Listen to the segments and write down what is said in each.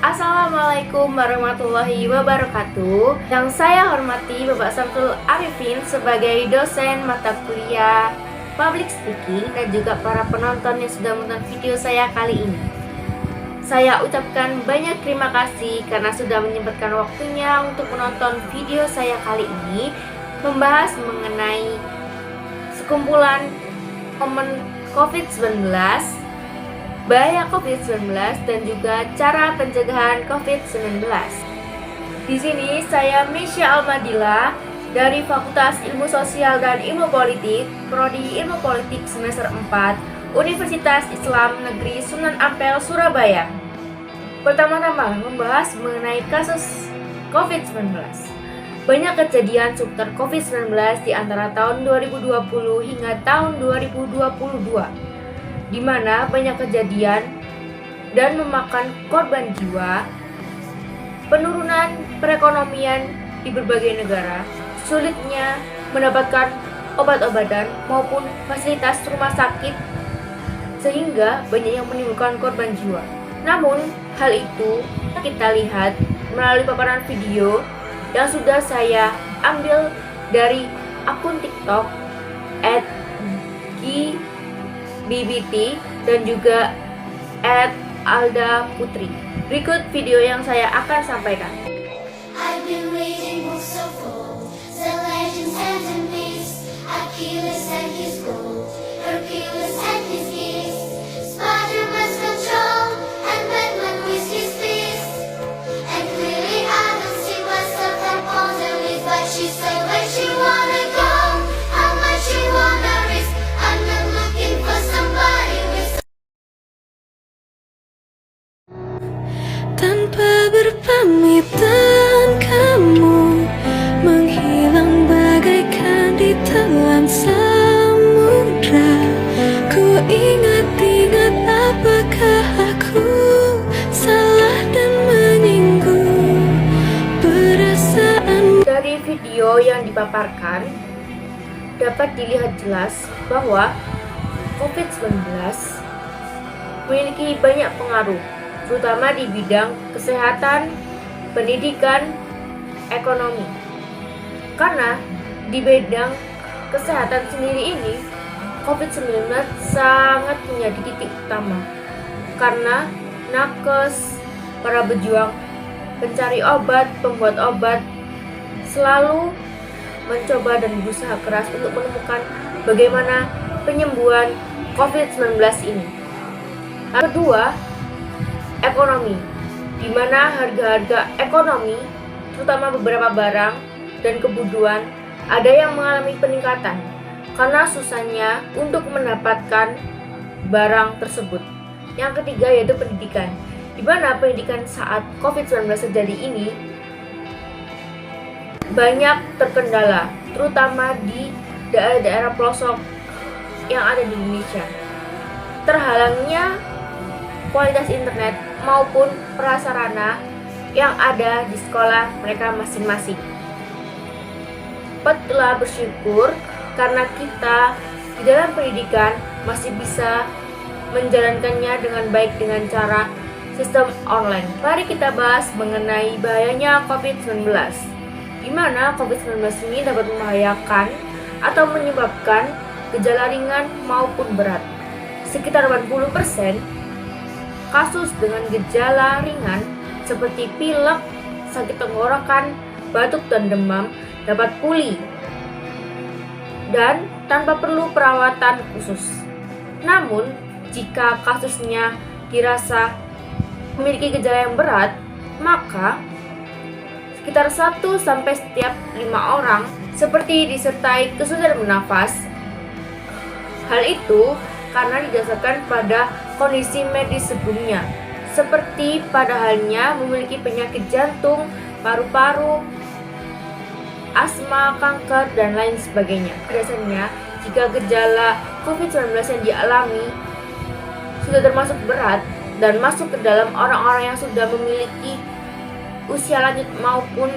Assalamualaikum warahmatullahi wabarakatuh. Yang saya hormati Bapak Samsul Arifin sebagai dosen mata kuliah Public Speaking dan juga para penonton yang sudah menonton video saya kali ini. Saya ucapkan banyak terima kasih karena sudah menyempatkan waktunya untuk menonton video saya kali ini, membahas mengenai sekumpulan momen COVID-19, bahaya COVID-19 dan juga cara pencegahan COVID-19. Di sini saya Misha Almadila dari Fakultas Ilmu Sosial dan Ilmu Politik, Prodi Ilmu Politik semester 4, Universitas Islam Negeri Sunan Ampel, Surabaya. Pertama-tama membahas mengenai kasus COVID-19. Banyak kejadian seputar COVID-19 di antara tahun 2020 hingga tahun 2022. Di mana banyak kejadian dan memakan korban jiwa, penurunan perekonomian di berbagai negara, sulitnya mendapatkan obat-obatan maupun fasilitas rumah sakit, sehingga banyak yang menimbulkan korban jiwa. Namun, hal itu kita lihat melalui paparan video yang sudah saya ambil dari akun TikTok @GBBT dan juga @AldaPutri. Berikut video yang saya akan sampaikan. I've been reading books of old, the legends and the myths, Achilles and his gold, Hercules and his gifts, Spider-Man's control, and Batman with his fist. And clearly I don't see myself up on the list, but she said where she wanna go, how much she wanna risk. I'm not looking for somebody with. Tanpa berpamitan kamu menghilang bagaikan di telan samudra. Ku ingat-ingat apakah aku salah dan menyinggung perasaan. Dari video yang dipaparkan dapat dilihat jelas bahwa COVID-19 memiliki banyak pengaruh, terutama di bidang kesehatan, pendidikan, ekonomi. Karena di bidang kesehatan sendiri ini, COVID-19 sangat menjadi titik utama. Karena nakes, para pejuang, pencari obat, pembuat obat, selalu mencoba dan berusaha keras untuk menemukan bagaimana penyembuhan COVID-19 ini. Yang kedua, ekonomi, di mana harga-harga ekonomi, terutama beberapa barang dan kebutuhan, ada yang mengalami peningkatan karena susahnya untuk mendapatkan barang tersebut. Yang ketiga yaitu pendidikan, di mana pendidikan saat COVID-19 terjadi ini banyak terkendala, terutama di daerah-daerah pelosok yang ada di Indonesia. Terhalangnya kualitas internet maupun prasarana yang ada di sekolah mereka masing-masing. Patutlah bersyukur karena kita di dalam pendidikan masih bisa menjalankannya dengan baik dengan cara sistem online. Mari kita bahas mengenai bahayanya COVID-19, di mana COVID-19 ini dapat membahayakan atau menyebabkan gejala ringan maupun berat. Sekitar 80% kasus dengan gejala ringan seperti pilek, sakit tenggorokan, batuk dan demam dapat pulih dan tanpa perlu perawatan khusus. Namun, jika kasusnya dirasa memiliki gejala yang berat, maka sekitar 1 sampai setiap 5 orang seperti disertai kesulitan bernafas. Hal itu karena didasarkan pada kondisi medis sebelumnya, seperti pada halnya memiliki penyakit jantung, paru-paru, asma, kanker, dan lain sebagainya. Biasanya, jika gejala COVID-19 yang dialami sudah termasuk berat dan masuk ke dalam orang-orang yang sudah memiliki usia lanjut maupun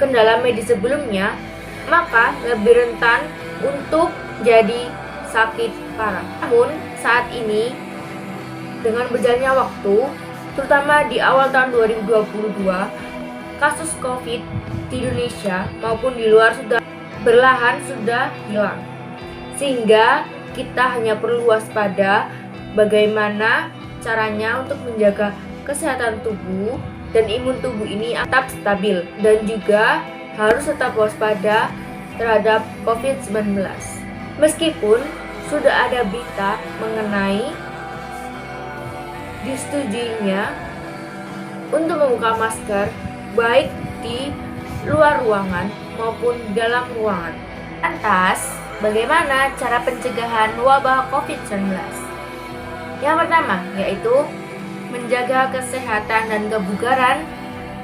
kendala medis sebelumnya, maka lebih rentan untuk jadi sakit parah. Namun saat ini dengan berjalannya waktu, terutama di awal tahun 2022, kasus COVID di Indonesia maupun di luar sudah hilang. Sehingga kita hanya perlu waspada bagaimana caranya untuk menjaga kesehatan tubuh dan imun tubuh ini tetap stabil, dan juga harus tetap waspada terhadap COVID-19. Meskipun sudah ada berita mengenai disetujuinya untuk membuka masker baik di luar ruangan maupun dalam ruangan. Lantas, bagaimana cara pencegahan wabah COVID-19? Yang pertama yaitu menjaga kesehatan dan kebugaran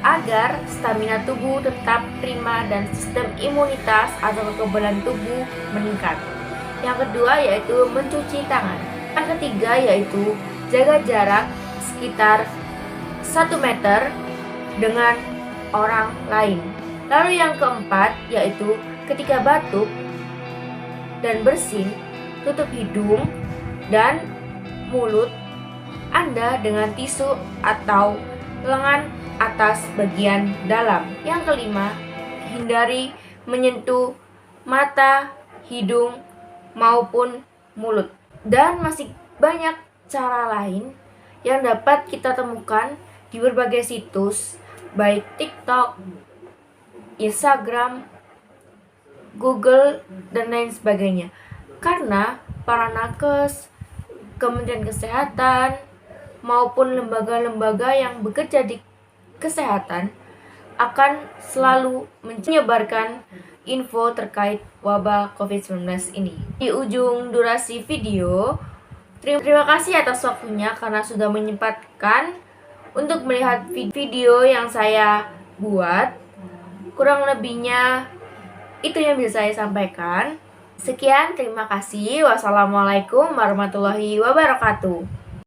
agar stamina tubuh tetap prima dan sistem imunitas atau kekebalan tubuh meningkat. Yang kedua yaitu mencuci tangan. Yang ketiga yaitu jaga jarak sekitar 1 meter dengan orang lain. Lalu yang keempat yaitu ketika batuk dan bersin, tutup hidung dan mulut Anda dengan tisu atau lengan atas bagian dalam. Yang kelima, hindari menyentuh mata, hidung, maupun mulut. Dan masih banyak cara lain yang dapat kita temukan di berbagai situs, baik TikTok, Instagram, Google, dan lain sebagainya. Karena para nakes, Kementerian Kesehatan, maupun lembaga-lembaga yang bekerja di kesehatan akan selalu menyebarkan info terkait wabah COVID-19 ini. Di ujung durasi video, terima kasih atas waktunya karena sudah menyempatkan untuk melihat video yang saya buat. Kurang lebihnya itu yang bisa saya sampaikan. Sekian, terima kasih. Wassalamualaikum warahmatullahi wabarakatuh.